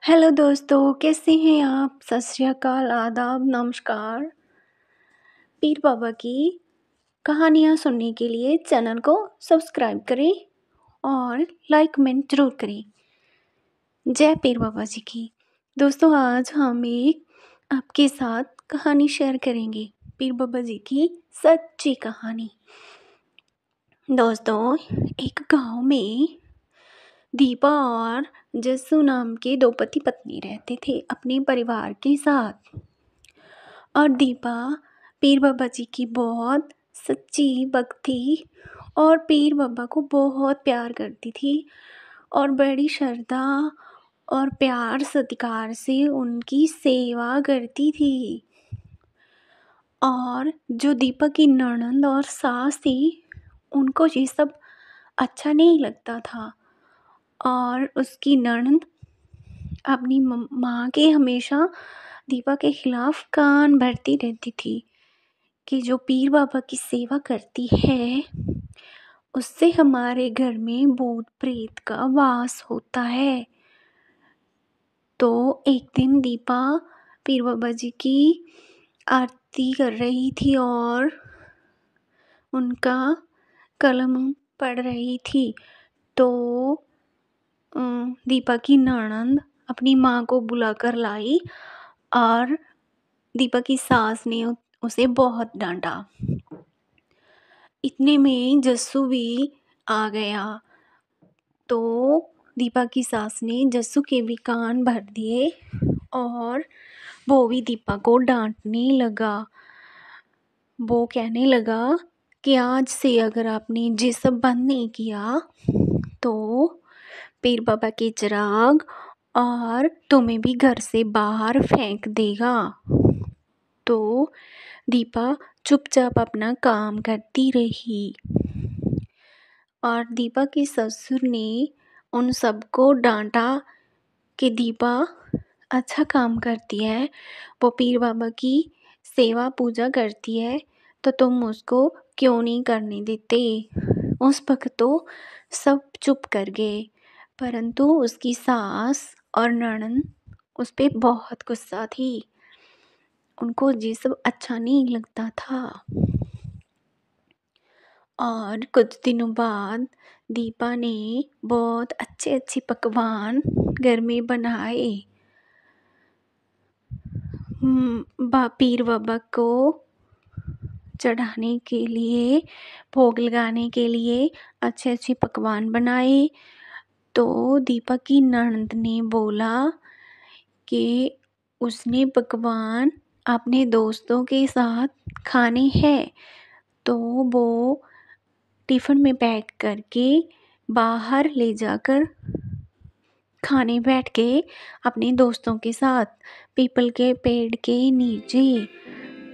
Hello दोस्तों, कैसे हैं आप? सत श्री अकाल, आदाब, नमस्कार। पीर बाबा की कहानियाँ सुनने के लिए चैनल को सब्सक्राइब करें और लाइक कमेंट ज़रूर करें। जय पीर बाबा जी की। दोस्तों, आज हम एक आपके साथ कहानी शेयर करेंगे, पीर बाबा जी की सच्ची कहानी। दोस्तों, एक गांव में दीपा और जस्सू नाम के दो पति पत्नी रहते थे अपने परिवार के साथ। और दीपा पीर बाबा जी की बहुत सच्ची भक्त थी और पीर बाबा को बहुत प्यार करती थी और बड़ी श्रद्धा और प्यार सत्कार से उनकी सेवा करती थी। और जो दीपा की ननंद और सास थी, उनको ये सब अच्छा नहीं लगता था और उसकी ननंद अपनी माँ के हमेशा दीपा के खिलाफ कान भरती रहती थी कि जो पीर बाबा की सेवा करती है उससे हमारे घर में भूत प्रेत का वास होता है। तो एक दिन दीपा पीर बाबा जी की आरती कर रही थी और उनका कलम पढ़ रही थी। तो दीपा की ननंद अपनी माँ को बुलाकर लाई और दीपा की सास ने उसे बहुत डांटा। इतने में जस्सू भी आ गया। तो दीपा की सास ने जस्सू के भी कान भर दिए और वो भी दीपा को डांटने लगा। वो कहने लगा कि आज से अगर आपने ये सब बंद नहीं किया तो पीर बाबा के चिराग और तुम्हें भी घर से बाहर फेंक देगा। तो दीपा चुपचाप अपना काम करती रही और दीपा के ससुर ने उन सबको डांटा कि दीपा अच्छा काम करती है, वो पीर बाबा की सेवा पूजा करती है, तो तुम उसको क्यों नहीं करने देते। उस वक्त तो सब चुप कर गए, परंतु उसकी सास और ननंद उस पर बहुत गुस्सा थी। उनको ये सब अच्छा नहीं लगता था। और कुछ दिनों बाद दीपा ने बहुत अच्छे अच्छे पकवान घर में बनाए। पीर बाबा को चढ़ाने के लिए, भोग लगाने के लिए अच्छे अच्छे पकवान बनाए। तो दीपा की ननद ने बोला कि उसने पकवान अपने दोस्तों के साथ खाने हैं, तो वो टिफ़िन में पैक करके बाहर ले जाकर खाने बैठ गए अपने दोस्तों के साथ पीपल के पेड़ के नीचे।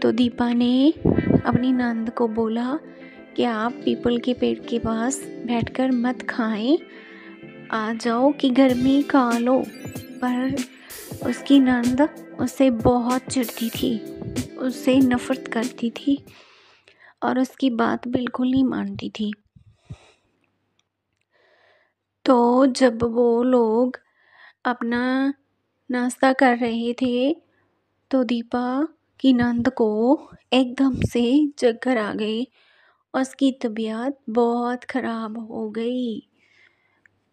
तो दीपा ने अपनी नंद को बोला कि आप पीपल के पेड़ के पास बैठकर मत खाएं, आ जाओ कि घर में खा लो। पर उसकी नंद उससे बहुत चिढ़ती थी, उससे नफरत करती थी और उसकी बात बिल्कुल नहीं मानती थी। तो जब वो लोग अपना नाश्ता कर रहे थे तो दीपा की नंद को एकदम से चक्कर आ गई। उसकी तबीयत बहुत ख़राब हो गई।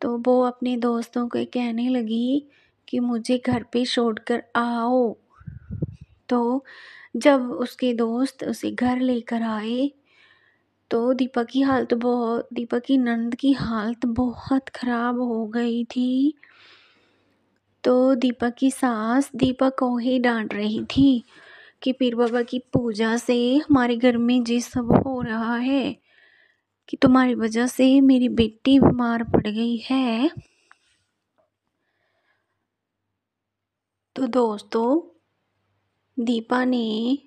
तो वो अपने दोस्तों को कहने लगी कि मुझे घर पे छोड़कर आओ। तो जब उसके दोस्त उसे घर लेकर आए तो दीपा की नंद की हालत बहुत ख़राब हो गई थी। तो दीपा की सास दीपा को ही डांट रही थी कि पीर बाबा की पूजा से हमारे घर में ये सब हो रहा है कि तुम्हारी वजह से मेरी बेटी बीमार पड़ गई है। तो दोस्तों, दीपा ने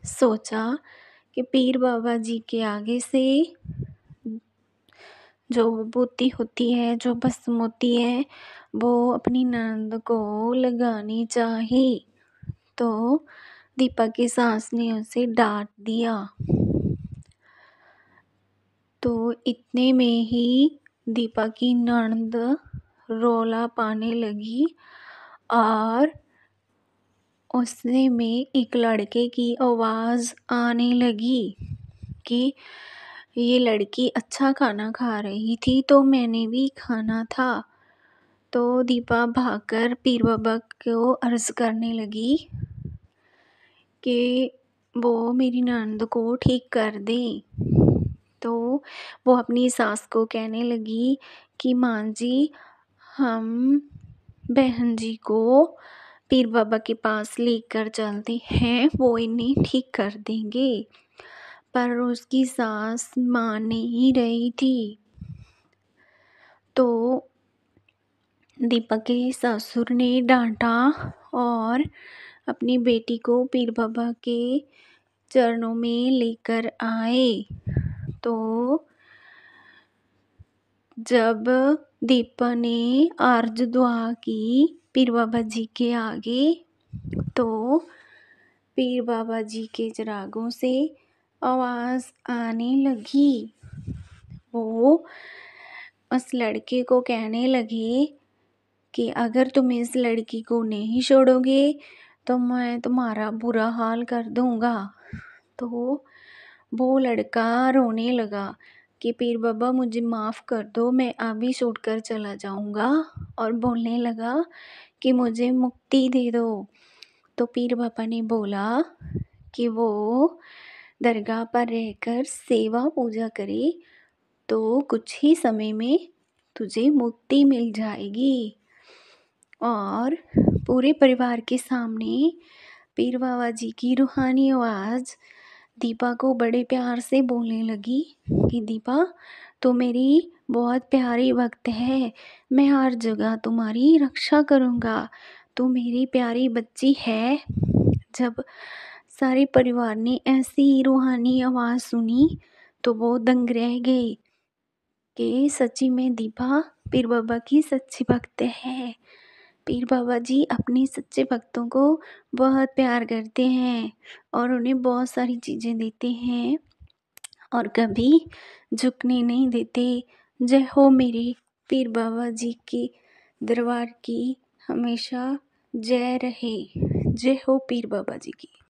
सोचा कि पीर बाबा जी के आगे से जो विभूति होती है, जो भस्म होती है, वो अपनी नंद को लगानी चाहिए। तो दीपा की सास ने उसे डांट दिया। तो इतने में ही दीपा की ननद रौला पाने लगी और उसने में एक लड़के की आवाज़ आने लगी कि ये लड़की अच्छा खाना खा रही थी तो मैंने भी खाना था। तो दीपा भागकर पीर बाबा को अर्ज़ करने लगी कि वो मेरी ननद को ठीक कर दें। तो वो अपनी सास को कहने लगी कि माँ जी, हम बहन जी को पीर बाबा के पास लेकर चलते हैं, वो इन्हें ठीक कर देंगे। पर उसकी सास मान नहीं रही थी। तो दीपा के ससुर ने डांटा और अपनी बेटी को पीर बाबा के चरणों में लेकर आए। तो जब दीपा ने अर्ज दुआ की पीर बाबा जी के आगे, तो पीर बाबा जी के चिरागों से आवाज़ आने लगी। वो उस लड़के को कहने लगे कि अगर तुम इस लड़की को नहीं छोड़ोगे तो मैं तुम्हारा बुरा हाल कर दूँगा। तो वो लड़का रोने लगा कि पीर बाबा मुझे माफ़ कर दो, मैं अभी छूटकर चला जाऊँगा, और बोलने लगा कि मुझे मुक्ति दे दो। तो पीर बाबा ने बोला कि वो दरगाह पर रहकर सेवा पूजा करे तो कुछ ही समय में तुझे मुक्ति मिल जाएगी। और पूरे परिवार के सामने पीर बाबा जी की रूहानी आवाज़ दीपा को बड़े प्यार से बोलने लगी कि दीपा, तो मेरी बहुत प्यारी भक्त है, मैं हर जगह तुम्हारी रक्षा करूँगा, तू मेरी प्यारी बच्ची है। जब सारे परिवार ने ऐसी रूहानी आवाज़ सुनी तो वो दंग रह गए कि सच्ची में दीपा पीर बाबा की सच्ची भक्त है। पीर बाबा जी अपने सच्चे भक्तों को बहुत प्यार करते हैं और उन्हें बहुत सारी चीज़ें देते हैं और कभी झुकने नहीं देते। जय हो मेरे पीर बाबा जी की दरबार की हमेशा जय रहे। जय हो पीर बाबा जी की।